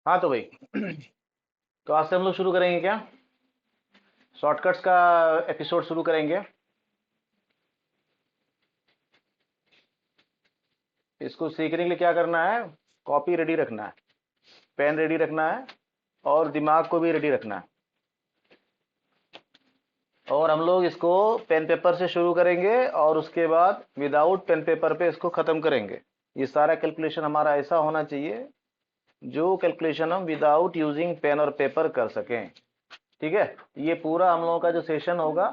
हाँ तो भाई तो आज से हम लोग शुरू करेंगे क्या? शॉर्टकट्स का एपिसोड शुरू करेंगे। इसको सीखने के लिए क्या करना है? कॉपी रेडी रखना है, पेन रेडी रखना है, और दिमाग को भी रेडी रखना है। और हम लोग इसको पेन पेपर से शुरू करेंगे और उसके बाद विदाउट पेन पेपर पे इसको ख़त्म करेंगे। ये सारा कैलकुलेशन हमारा ऐसा होना चाहिए जो कैलकुलेशन हम विदाउट यूजिंग पेन और पेपर कर सकें। ठीक है, ये पूरा हम लोगों का जो सेशन होगा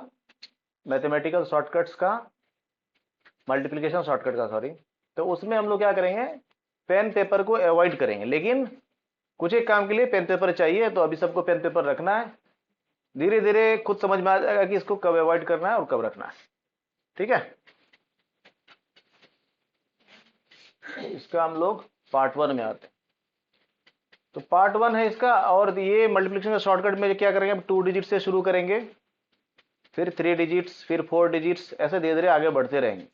मैथमेटिकल शॉर्टकट्स का, मल्टीप्लिकेशन शॉर्टकट का सॉरी, तो उसमें हम लोग क्या करेंगे, पेन पेपर को अवॉइड करेंगे। लेकिन कुछ एक काम के लिए पेन पेपर चाहिए, तो अभी सबको पेन पेपर रखना है। धीरे धीरे खुद समझ में आ जाएगा कि इसको कब अवॉइड करना है और कब रखना है। ठीक है, इसका हम लोग पार्ट वन में आते हैं। तो पार्ट वन है इसका, और ये मल्टीप्लिकेशन का शॉर्टकट में क्या करेंगे, अब 2 डिजिट से शुरू करेंगे, फिर 3 डिजिट्स, फिर 4 डिजिट्स, ऐसे धीरे धीरे आगे बढ़ते रहेंगे।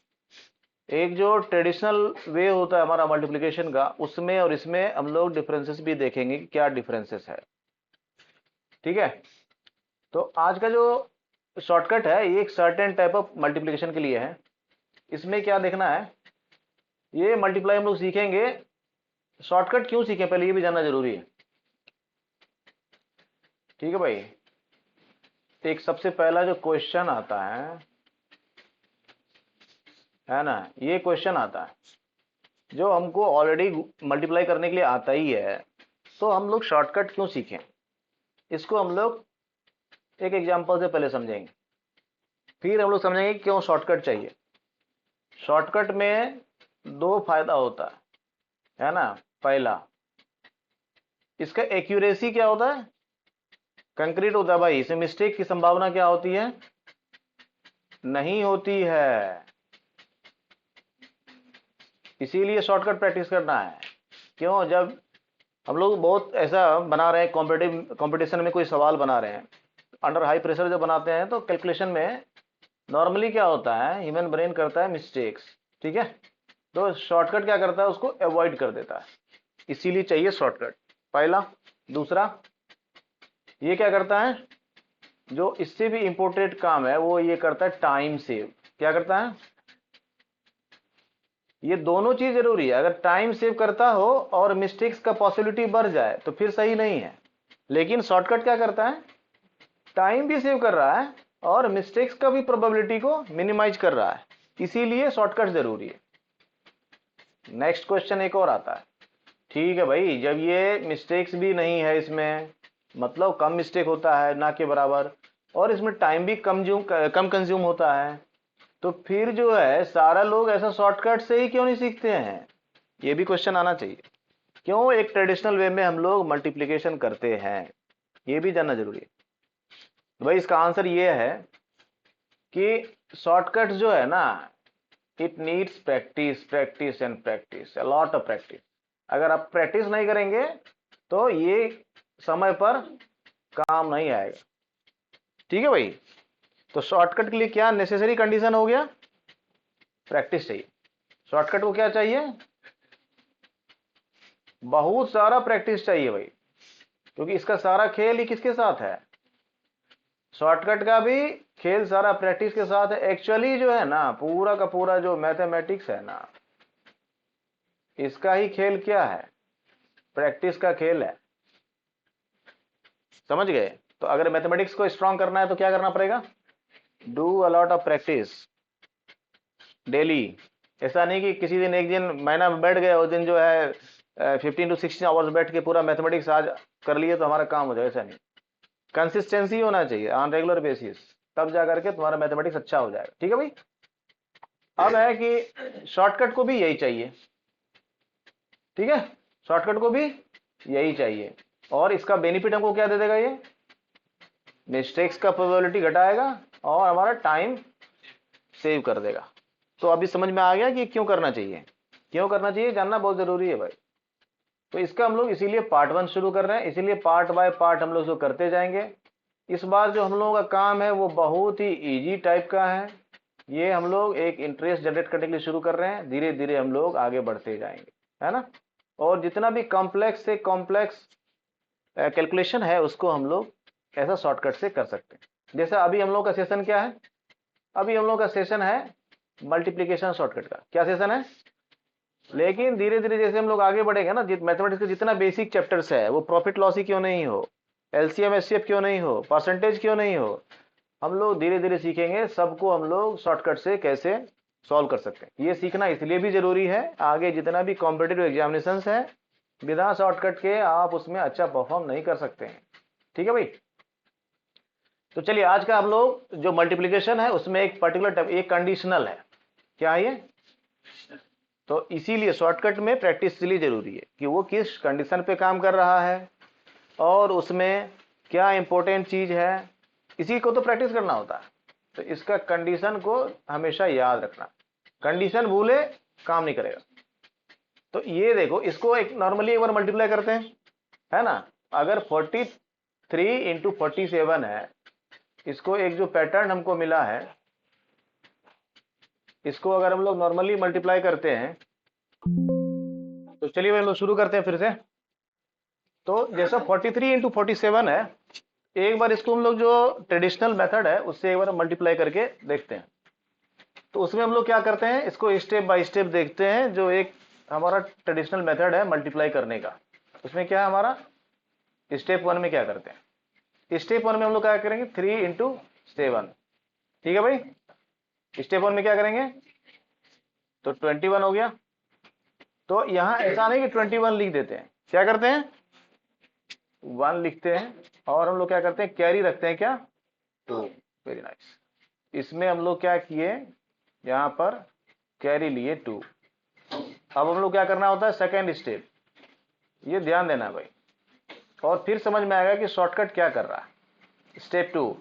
एक जो ट्रेडिशनल वे होता है हमारा मल्टीप्लिकेशन का, उसमें और इसमें हम लोग डिफरेंसेस भी देखेंगे कि क्या डिफरेंसेस है। ठीक है, तो आज का जो शॉर्टकट है ये एक सर्टेन टाइप ऑफ मल्टीप्लिकेशन के लिए है। इसमें क्या देखना है, ये मल्टीप्लाई हम लोग सीखेंगे। शॉर्टकट क्यों सीखें पहले ये भी जानना जरूरी है। ठीक है भाई, एक सबसे पहला जो क्वेश्चन आता है ना, ये क्वेश्चन आता है जो हमको ऑलरेडी मल्टीप्लाई करने के लिए आता ही है, तो हम लोग शॉर्टकट क्यों सीखें, इसको हम लोग एक एग्जांपल से पहले समझेंगे। फिर हम लोग समझेंगे कि क्यों शॉर्टकट चाहिए। शॉर्टकट में दो फायदा होता है ना। पहला, इसका एक्यूरेसी क्या होता है, कंक्रीट होता है भाई। इसमें मिस्टेक की संभावना क्या होती है, नहीं होती है। इसीलिए शॉर्टकट प्रैक्टिस करना है। क्यों, जब हम लोग बहुत ऐसा बना रहे हैं, कॉम्पिटिटिव कंपटीशन में कोई सवाल बना रहे हैं, अंडर हाई प्रेशर जब बनाते हैं, तो कैलकुलेशन में नॉर्मली क्या होता है, ह्यूमन ब्रेन करता है मिस्टेक्स। ठीक है, तो शॉर्टकट क्या करता है, उसको अवॉइड कर देता है। इसीलिए चाहिए शॉर्टकट, पहला। दूसरा, ये क्या करता है, जो इससे भी इंपॉर्टेंट काम है वो ये करता है, टाइम सेव। क्या करता है, ये दोनों चीज जरूरी है। अगर टाइम सेव करता हो और मिस्टेक्स का पॉसिबिलिटी बढ़ जाए तो फिर सही नहीं है। लेकिन शॉर्टकट क्या करता है, टाइम भी सेव कर रहा है और मिस्टेक्स का भी प्रोबेबिलिटी को मिनिमाइज कर रहा है। इसीलिए शॉर्टकट जरूरी है। नेक्स्ट क्वेश्चन एक और आता है। ठीक है भाई, जब ये मिस्टेक्स भी नहीं है इसमें, मतलब कम मिस्टेक होता है ना के बराबर, और इसमें टाइम भी कम कंज्यूम होता है, तो फिर जो है सारा लोग ऐसा शॉर्टकट से ही क्यों नहीं सीखते हैं, ये भी क्वेश्चन आना चाहिए। क्यों एक ट्रेडिशनल वे में हम लोग मल्टीप्लिकेशन करते हैं, ये भी जानना जरूरी है। तो भाई इसका आंसर ये है कि शॉर्टकट जो है ना, it needs practice, practice and practice, a lot of practice. अगर आप प्रैक्टिस नहीं करेंगे तो ये समय पर काम नहीं आएगा। ठीक है भाई, तो शॉर्टकट के लिए क्या नेसेसरी कंडीशन हो गया, प्रैक्टिस चाहिए। शॉर्टकट को क्या चाहिए, बहुत सारा प्रैक्टिस चाहिए भाई, क्योंकि इसका सारा खेल ही किसके साथ है, शॉर्टकट का भी खेल सारा प्रैक्टिस के साथ है। एक्चुअली जो है ना, पूरा का पूरा जो मैथमेटिक्स है ना, इसका ही खेल क्या है, प्रैक्टिस का खेल है। समझ गए? तो अगर मैथमेटिक्स को स्ट्रांग करना है तो क्या करना पड़ेगा, do a lot of practice daily. ऐसा नहीं कि किसी दिन एक दिन महीना में बैठ गए, उस दिन जो है 15 to 16 आवर्स बैठ के पूरा मैथमेटिक्स आज कर लिए तो हमारा काम हो जाए, ऐसा नहीं। कंसिस्टेंसी होना चाहिए ऑन रेगुलर बेसिस, तब जा करके तुम्हारा मैथमेटिक्स अच्छा हो जाएगा। ठीक है भाई, अब है कि शॉर्टकट को भी यही चाहिए। ठीक है, शॉर्टकट को भी यही चाहिए, और इसका बेनिफिट हमको क्या दे देगा, ये मिस्टेक्स का प्रोबेबिलिटी घटाएगा और हमारा टाइम सेव कर देगा। तो अभी समझ में आ गया कि क्यों करना चाहिए, क्यों करना चाहिए जानना बहुत जरूरी है भाई। तो इसका हम लोग इसीलिए पार्ट वन शुरू कर रहे हैं, इसीलिए पार्ट बाय पार्ट हम लोग जो करते जाएंगे। इस बार जो हम लोगों का काम है वो बहुत ही इजी टाइप का है। ये हम लोग एक इंटरेस्ट जनरेट करने के लिए शुरू कर रहे हैं, धीरे धीरे हम लोग आगे बढ़ते जाएंगे, है ना। और जितना भी कॉम्प्लेक्स से कॉम्प्लेक्स कैलकुलेशन है उसको हम लोग ऐसा शॉर्टकट से कर सकते हैं। जैसे अभी हम लोग का सेशन क्या है, अभी हम लोग का सेशन है मल्टीप्लीकेशन शॉर्टकट का। क्या सेशन है? लेकिन धीरे धीरे जैसे हम लोग आगे बढ़ेंगे ना, मैथमेटिक्स का जितना बेसिक चैप्टर्स है, वो प्रॉफिट लॉस ही क्यों नहीं हो, एलसीएम एचसीएफ क्यों नहीं हो, परसेंटेज क्यों नहीं हो, हम लोग धीरे धीरे सीखेंगे सबको हम लोग शॉर्टकट से कैसे सॉल्व कर सकते हैं। ये सीखना इसलिए भी जरूरी है, आगे जितना भी कॉम्पिटेटिव एग्जामिनेशन है बिना शॉर्टकट के आप उसमें अच्छा परफॉर्म नहीं कर सकते हैं। ठीक है भाई। तो चलिए आज का हम लोग जो मल्टीप्लीकेशन है उसमें एक पर्टिकुलर एक कंडीशनल है। क्या है ये? तो इसीलिए शॉर्टकट में प्रैक्टिस इसलिए जरूरी है कि वो किस कंडीशन पे काम कर रहा है और उसमें क्या इंपॉर्टेंट चीज है, इसी को तो प्रैक्टिस करना होता है। तो इसका कंडीशन को हमेशा याद रखना, कंडीशन भूले काम नहीं करेगा। तो ये देखो, इसको एक नॉर्मली एक बार मल्टीप्लाई करते हैं, है ना। अगर 43 इंटू 47 है, इसको एक जो पैटर्न हमको मिला है, इसको अगर हम लोग नॉर्मली मल्टीप्लाई करते हैं, तो चलिए हम लोग शुरू करते हैं फिर से। तो जैसा 43 इंटू 47 है, एक बार इसको हम लोग जो ट्रेडिशनल मेथड है उससे एक बार मल्टीप्लाई करके देखते हैं। तो उसमें हम लोग क्या करते हैं, इसको स्टेप बाय स्टेप देखते हैं। जो एक हमारा ट्रेडिशनल मेथड है मल्टीप्लाई करने का, उसमें क्या है हमारा, स्टेप 1 में क्या करते हैं, स्टेप 1 में हम लोग क्या करेंगे, 3 इंटू 7। ठीक है भाई। स्टेप 1 में क्या करेंगे, तो 21 हो गया। तो यहां ऐसा नहीं कि 21 लिख देते हैं, क्या करते हैं 1 लिखते हैं, और हम लोग क्या करते हैं कैरी रखते हैं, क्या 2। Very nice. इसमें हम लोग क्या किए, यहां पर कैरी लिए 2। अब हम लोग क्या करना होता है, सेकेंड स्टेप, ये ध्यान देना भाई, और फिर समझ में आएगा कि शॉर्टकट क्या कर रहा है। स्टेप 2,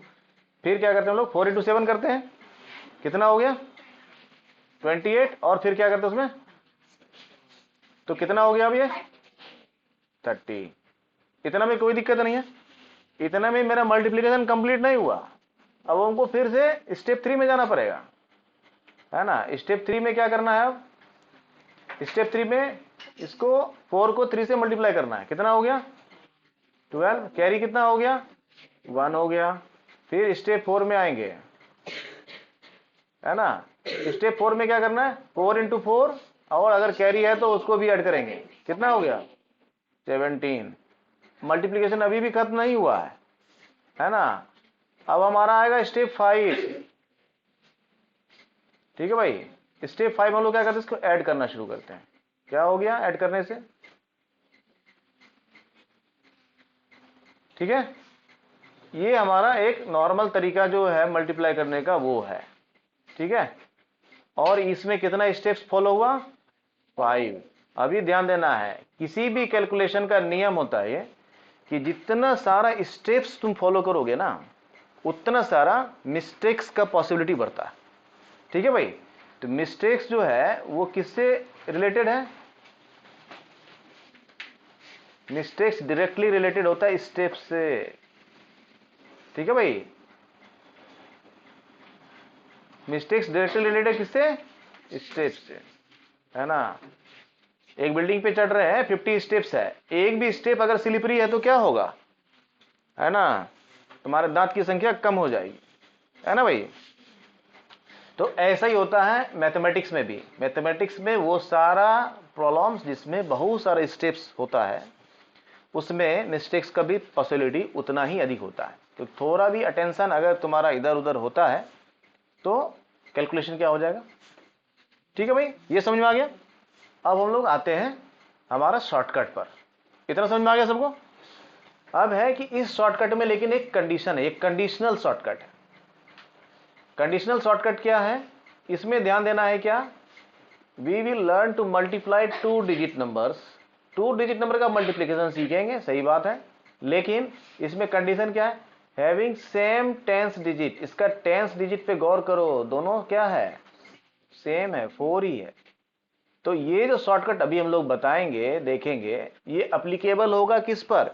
फिर क्या करते हैं हम लोग 4 इंटू 7 करते हैं, कितना हो गया 28, और फिर क्या करते हैं उसमें, तो कितना हो गया अब ये 30। इतना में कोई दिक्कत नहीं है, इतना में मेरा मल्टीप्लिकेशन कंप्लीट नहीं हुआ। अब हमको फिर से स्टेप 3 में जाना पड़ेगा, है ना। स्टेप 3 में क्या करना है, अब स्टेप 3 में इसको 4 को 3 से मल्टीप्लाई करना है, कितना हो गया 12, कैरी कितना हो गया 1 हो गया। फिर स्टेप 4 में आएंगे, है ना। स्टेप 4 में क्या करना है, 4 इंटू 4, और अगर कैरी है तो उसको भी ऐड करेंगे, कितना हो गया 17। मल्टीप्लिकेशन अभी भी खत्म नहीं हुआ है ना। अब हमारा आएगा स्टेप 5। ठीक है भाई। स्टेप 5 हम लोग क्या करते हैं, इसको ऐड करना शुरू करते हैं। क्या हो गया ऐड करने से, ठीक है। ये हमारा एक नॉर्मल तरीका जो है मल्टीप्लाई करने का वो है, ठीक है। और इसमें कितना स्टेप्स फॉलो हुआ 5। अभी ध्यान देना है, किसी भी कैलकुलेशन का नियम होता है ये कि जितना सारा स्टेप्स तुम फॉलो करोगे ना, उतना सारा मिस्टेक्स का पॉसिबिलिटी बढ़ता है। ठीक है भाई। तो मिस्टेक्स जो है वो किससे रिलेटेड है, मिस्टेक्स डायरेक्टली रिलेटेड होता है स्टेप से। ठीक है भाई। मिस्टेक्स डायरेक्टली रिलेटेड है किससे, स्टेप से, है ना। एक बिल्डिंग पे चढ़ रहे हैं, 50 स्टेप्स है, एक भी स्टेप अगर स्लिपरी है तो क्या होगा, है ना, तुम्हारे दांत की संख्या कम हो जाएगी, है ना भाई। तो ऐसा ही होता है मैथमेटिक्स में भी। मैथमेटिक्स में वो सारा प्रॉब्लम्स जिसमें बहुत सारे स्टेप्स होता है, उसमें मिस्टेक्स का भी पॉसिबिलिटी उतना ही अधिक होता है। तो थोड़ा भी अटेंशन अगर तुम्हारा इधर उधर होता है तो कैलकुलेशन क्या हो जाएगा। ठीक है भाई, ये समझ में आ गया। अब हम लोग आते हैं हमारा शॉर्टकट पर। इतना समझ में आ गया सबको। अब है कि इस शॉर्टकट में लेकिन एक कंडीशन है, एक कंडीशनल शॉर्टकट है। कंडीशनल शॉर्टकट क्या है, इसमें ध्यान देना है क्या, we will learn to multiply 2 digit numbers. 2 digit number का मल्टीप्लीकेशन सीखेंगे, सही बात है, लेकिन इसमें कंडीशन क्या है, हैविंग सेम टेंस डिजिट। इसका टेंस डिजिट पे गौर करो, दोनों क्या है सेम है, 4 ही है। तो ये जो शॉर्टकट अभी हम लोग बताएंगे देखेंगे, ये अप्लीकेबल होगा किस पर,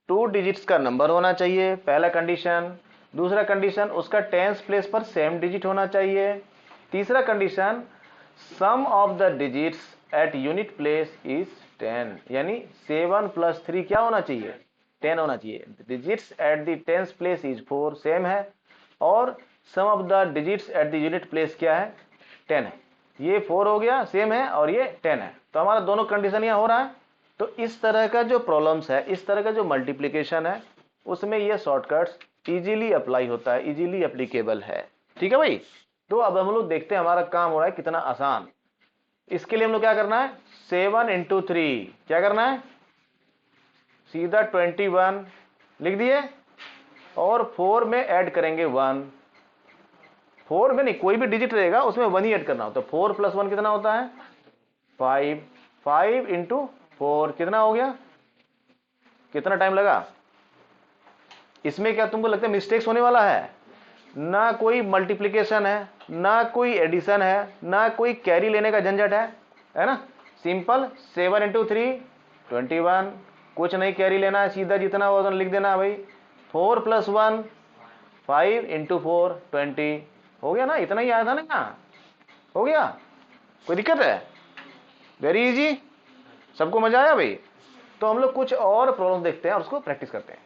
2 डिजिट्स का नंबर होना चाहिए, पहला कंडीशन। दूसरा कंडीशन, उसका टेंस प्लेस पर सेम डिजिट होना चाहिए। तीसरा condition, sum of the digits at unit place is 10, यानी 7 + 3 क्या होना चाहिए 10 होना चाहिए। Digits at the tens place is 4, same है, और sum of the digits at the unit place क्या है, 10 है। ये 4 हो गया, सेम है, और ये 10 है, तो हमारा दोनों कंडीशन यहाँ हो रहा है। तो इस तरह का जो प्रॉब्लम्स है, इस तरह का जो मल्टीप्लीकेशन है, उसमें ये शॉर्टकट्स इजीली अप्लाई होता है, इजीली एप्लीकेबल है। ठीक है भाई। तो अब हम लोग देखते हैं हमारा काम हो रहा है कितना आसान। इसके लिए हम लोग क्या करना है, 7 इंटू 3, क्या करना है, सीधा 21 लिख दिए, और 4 में ऐड करेंगे 1। 4 में नहीं, कोई भी डिजिट रहेगा उसमें 1 ही ऐड करना होता है। 4 प्लस 1 कितना होता है, 5। 5 इंटू 4 कितना हो गया, कितना टाइम लगा। इसमें क्या तुमको लगता है मिस्टेक्स होने वाला है, ना कोई मल्टीप्लीकेशन है, ना कोई एडिशन है, ना कोई कैरी लेने का झंझट है ना। सिंपल 7 इंटू 3 21, कुछ नहीं कैरी लेना है, सीधा जितना वजन लिख देना है भाई। 4 प्लस 1 5 इंटू 4 20, हो गया ना, इतना ही आया था ना, यहाँ हो गया, कोई दिक्कत है, वेरी इजी, सबको मजा आया भाई। तो हम लोग कुछ और प्रॉब्लम देखते हैं और उसको प्रैक्टिस करते हैं।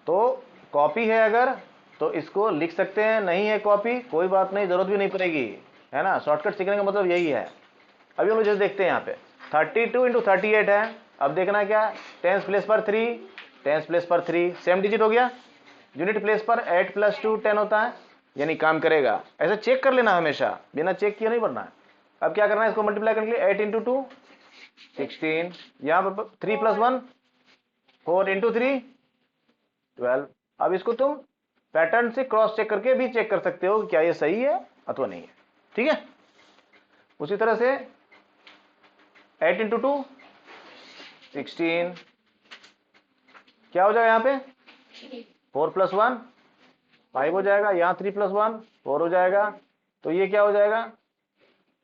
तो कॉपी है अगर, तो इसको लिख सकते हैं, नहीं है कॉपी कोई बात नहीं, जरूरत भी नहीं पड़ेगी, है ना। शॉर्टकट सीखने का मतलब यही है। अभी हम लोग जैसे देखते हैं यहाँ पे 32 इंटू 38 है। अब देखना क्या, टेंस प्लेस पर 3, टेंस प्लेस पर 3 सेम डिजिट हो गया। यूनिट प्लेस पर 8 प्लस 2 10 होता है, यानी काम करेगा। ऐसे चेक कर लेना हमेशा, बिना चेक किए नहीं बढ़ना है। अब क्या करना है, इसको मल्टीप्लाई करने के लिए 8 इंटू 2 16, यहाँ पर 3 प्लस 1 4 इंटू 3 12। अब इसको तुम पैटर्न से क्रॉस चेक करके भी चेक कर सकते हो कि क्या ये सही है अथवा नहीं है। ठीक है। उसी तरह से 8 इंटू 2 16, क्या हो जाएगा यहाँ पे, 4 प्लस 1 5 हो जाएगा, यहाँ 3 प्लस 1 4 हो जाएगा, तो ये क्या हो जाएगा।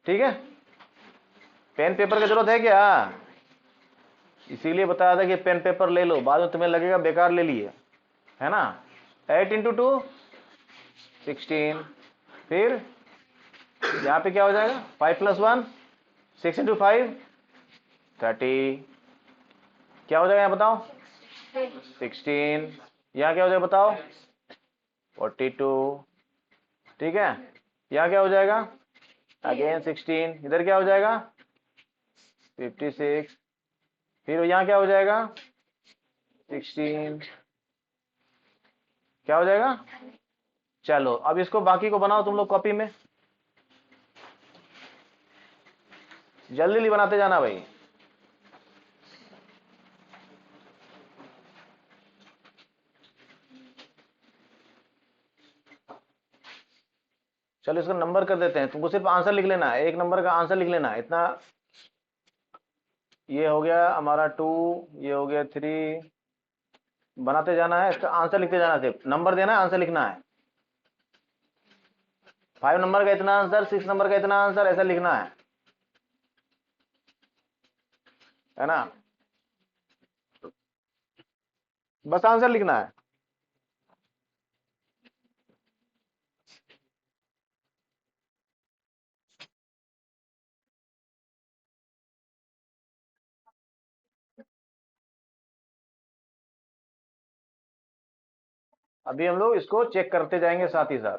ठीक है। पेन पेपर की जरूरत है क्या, इसीलिए बताया था कि पेन पेपर ले लो, बाद में तुम्हें लगेगा बेकार ले लिए, है ना। 8 इंटू 2 16, फिर यहाँ पे क्या हो जाएगा, 5 प्लस 1 6 इंटू 5 30, क्या हो जाएगा यहाँ बताओ 16, यहाँ क्या हो जाएगा बताओ 42। ठीक है। यहाँ क्या हो जाएगा, अगेन 16, इधर क्या हो जाएगा 56, फिर यहाँ क्या हो जाएगा 16, क्या हो जाएगा। चलो अब इसको बाकी को बनाओ तुम लोग कॉपी में, जल्दी जल्दी बनाते जाना भाई। चलो इसका नंबर कर देते हैं, तुमको सिर्फ आंसर लिख लेना है, 1 नंबर का आंसर लिख लेना है इतना। ये हो गया हमारा 2, ये हो गया 3, बनाते जाना है, इसका आंसर लिखते जाना, सिर्फ नंबर देना है, आंसर लिखना है। 5 नंबर का इतना आंसर, 6 नंबर का इतना आंसर, ऐसा लिखना है ना, बस आंसर लिखना है। अभी हम लोग इसको चेक करते जाएंगे साथ ही साथ।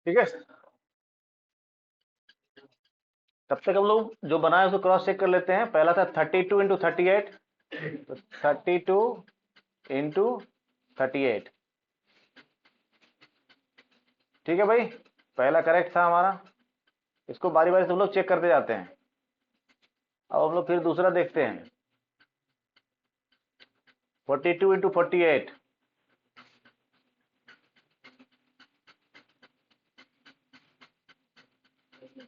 ठीक है, तब तक हम लोग जो बनाए उसको क्रॉस चेक कर लेते हैं। पहला था 32 इंटू 38, तो 32 इंटू 38, ठीक है भाई, पहला करेक्ट था हमारा। इसको बारी बारी से हम लोग चेक करते जाते हैं। अब हम लोग फिर दूसरा देखते हैं, 42 इंटू 48,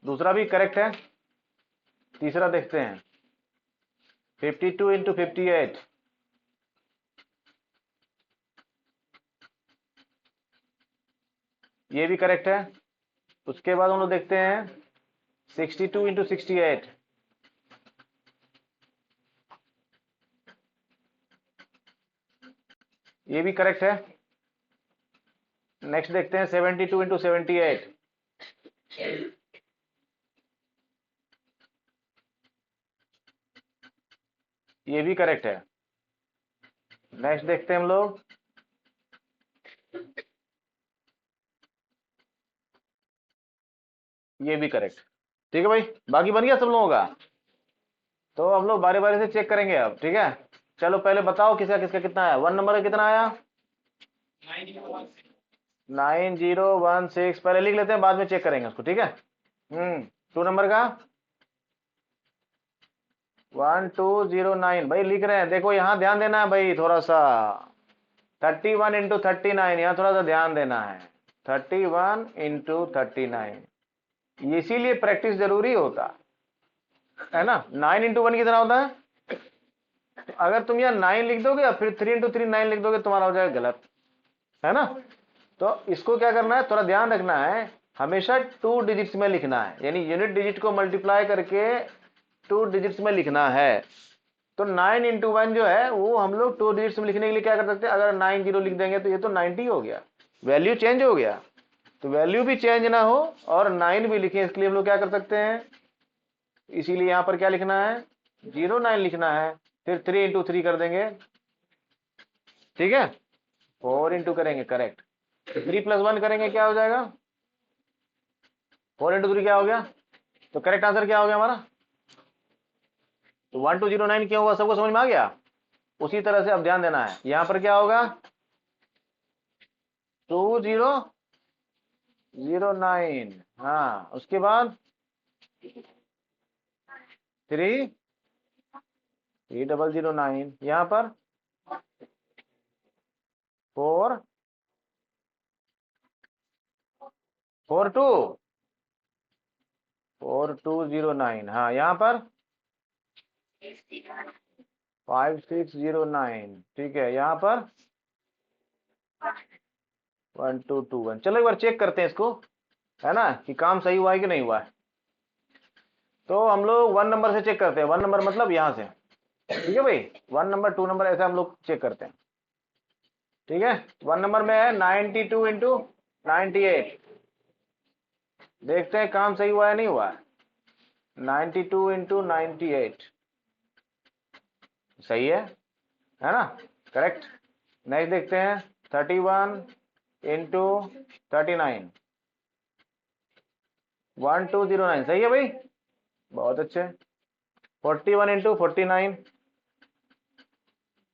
दूसरा भी करेक्ट है। तीसरा देखते हैं 52 इंटू 58, ये भी करेक्ट है। उसके बाद हम लोग देखते हैं 62 इंटू 68, ये भी करेक्ट है। नेक्स्ट देखते हैं 72 इंटू 78। ये भी करेक्ट है। नेक्स्ट देखते हैं हम लोग, ये भी करेक्ट। ठीक है भाई, बाकी बन गया सब लोगों का। तो हम लोग बारी बारी से चेक करेंगे अब, ठीक है। चलो पहले बताओ किसका किसका कितना आया। 1 नंबर का कितना आया? 9016। पहले लिख लेते हैं, बाद में चेक करेंगे उसको, ठीक है। 2 नंबर का 1209। भाई लिख रहे हैं, देखो यहाँ ध्यान देना है भाई थोड़ा सा। 31 इंटू 39, यहाँ थोड़ा सा ध्यान देना है। 31 इंटू 39, इसीलिए प्रैक्टिस जरूरी होता है ना। 9 इंटू 1 कितना होता है? अगर तुम यहाँ 9 लिख दोगे और फिर 3 इंटू 3 9 लिख दोगे, तुम्हारा हो जाएगा गलत, है ना। तो इसको क्या करना है, थोड़ा ध्यान रखना है, हमेशा 2 डिजिट्स में लिखना है, यानी यूनिट डिजिट को मल्टीप्लाई करके 2 डिजिट्स में लिखना है। तो 9 इंटू 1 जो है वो हम लोग 2 डिजिट्स में लिखने के लिए क्या कर सकते हैं, अगर 90 लिख देंगे तो ये तो 90 हो गया, वैल्यू चेंज हो गया। तो वैल्यू भी चेंज ना हो और 9 भी लिखे, इसके लिए हम लोग क्या कर सकते हैं, इसीलिए यहां पर क्या लिखना है, 09 लिखना है। फिर 3 इंटू 3 कर देंगे, ठीक है। 4 इंटू करेंगे, करेक्ट। 3 प्लस 1 करेंगे, क्या हो जाएगा, 4 इंटू 3 क्या हो गया। तो करेक्ट आंसर क्या हो गया हमारा, तो 1209 क्या होगा, सबको समझ में आ गया। उसी तरह से अब ध्यान देना है, यहां पर क्या होगा, 2009। हाँ, उसके बाद 3009, यहां पर 4209। हाँ, यहां पर 5609, ठीक है। यहां पर 1221। चलो एक बार चेक करते हैं इसको, है ना, कि काम सही हुआ है कि नहीं हुआ है। तो हम लोग 1 नंबर से चेक करते हैं। 1 नंबर मतलब यहां से, ठीक है भाई। 1 नंबर 2 नंबर ऐसे हम लोग चेक करते हैं, ठीक है। 1 नंबर में है 92 इंटू 98। देखते हैं काम सही हुआ है नहीं हुआ है। 92 इंटू 98 सही है ना, करेक्ट। नेक्स्ट देखते हैं 31 इंटू 39, 1209 सही है भाई, बहुत अच्छे। 41 इंटू 49,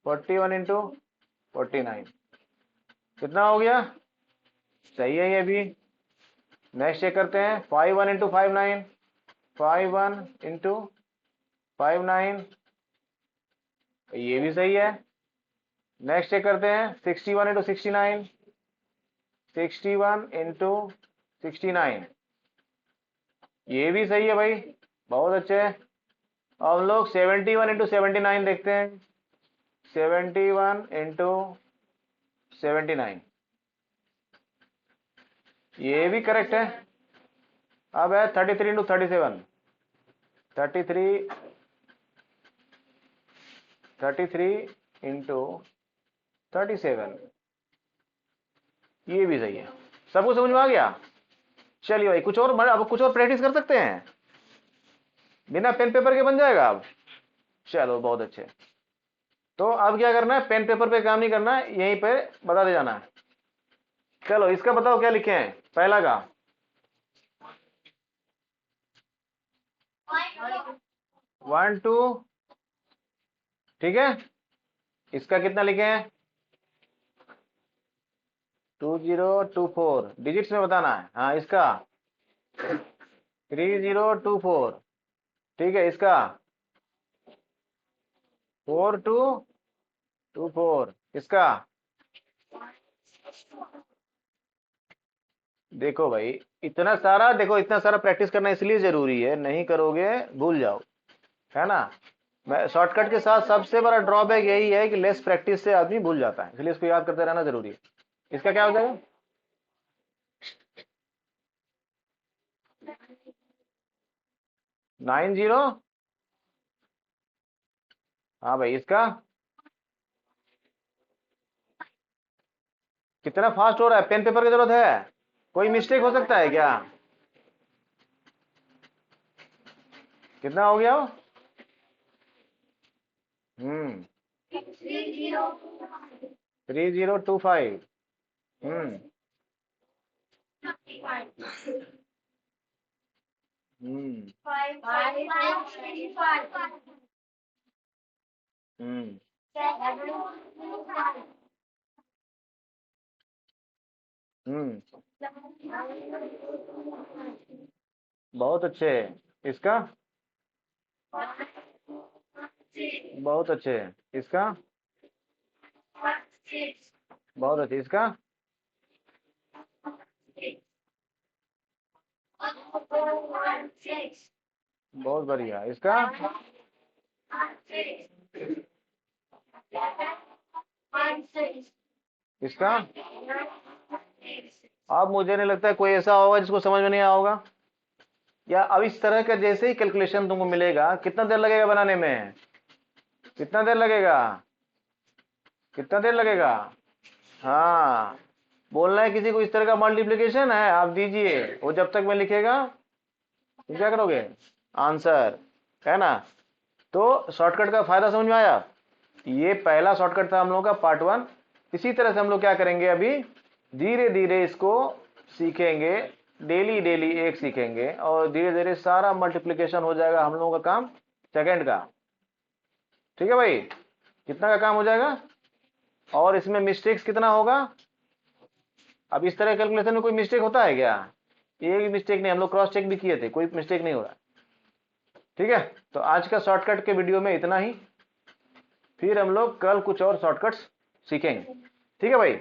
41 इंटू 49 कितना हो गया, सही है ये भी। नेक्स्ट चेक करते हैं 51 इंटू 59, 51 इंटू 59, ये भी सही है। नेक्स्ट चेक करते हैं 61 इंटू 69, 61 इंटू 69, ये भी सही है भाई, बहुत अच्छे। अब हम लोग 71 इंटू 79 देखते हैं, 71 इंटू 79, ये भी करेक्ट है। अब है 33 इंटू 37, 33 इंटू 37, ये भी सही है। सबको समझ में आ गया। चलिए भाई, कुछ और, अब कुछ और प्रैक्टिस कर सकते हैं, बिना पेन पेपर के बन जाएगा अब। चलो बहुत अच्छे। तो अब क्या करना है, पेन पेपर पे काम नहीं करना है, यहीं पे बताते जाना है। चलो इसका बताओ क्या लिखे हैं, पहला का 1 2, ठीक है। इसका कितना लिखे हैं, 2024, डिजिट्स में बताना है। हाँ, इसका 3024, ठीक है। इसका 4224, इसका देखो भाई, इतना सारा, देखो इतना सारा प्रैक्टिस करना इसलिए जरूरी है, नहीं करोगे भूल जाओ, है ना। मैं शॉर्टकट के साथ सबसे बड़ा ड्रॉबैक यही है कि लेस प्रैक्टिस से आदमी भूल जाता है, इसलिए इसको याद करते रहना जरूरी है। इसका क्या हो जाएगा, 90। हाँ भाई, इसका कितना फास्ट हो रहा है, पेन पेपर की जरूरत है, कोई मिस्टेक हो सकता है क्या? कितना हो गया? 3025। हम्म हम्म हम्म हम्म बहुत अच्छे। इसका बहुत अच्छे। इसका बहुत अच्छे। इसका बहुत बढ़िया। इसका इसका अब मुझे नहीं लगता है कोई ऐसा होगा जिसको समझ में नहीं आया होगा। या अब इस तरह का जैसे ही कैलकुलेशन तुमको मिलेगा, कितना देर लगेगा बनाने में? कितना देर लगेगा? कितना देर लगेगा? हाँ, बोलना है किसी को इस तरह का मल्टीप्लिकेशन है, आप दीजिए, वो जब तक मैं लिखेगा तुम क्या करोगे? आंसर, है ना? तो शॉर्टकट का फायदा समझ में आया? ये पहला शॉर्टकट था हम लोगों का, पार्ट 1। इसी तरह से हम लोग क्या करेंगे, अभी धीरे धीरे इसको सीखेंगे, डेली डेली एक सीखेंगे, और धीरे धीरे सारा मल्टीप्लिकेशन हो जाएगा हम लोगों का काम सेकंड का। ठीक है भाई, कितना का काम हो जाएगा? और इसमें मिस्टेक्स कितना होगा? अब इस तरह कैलकुलेशन में कोई मिस्टेक होता है क्या? एक भी मिस्टेक नहीं, हम लोग क्रॉस चेक भी किए थे, कोई मिस्टेक नहीं हो रहा। ठीक है, तो आज का शॉर्टकट के वीडियो में इतना ही, फिर हम लोग कल कुछ और शॉर्टकट्स सीखेंगे। ठीक है भाई।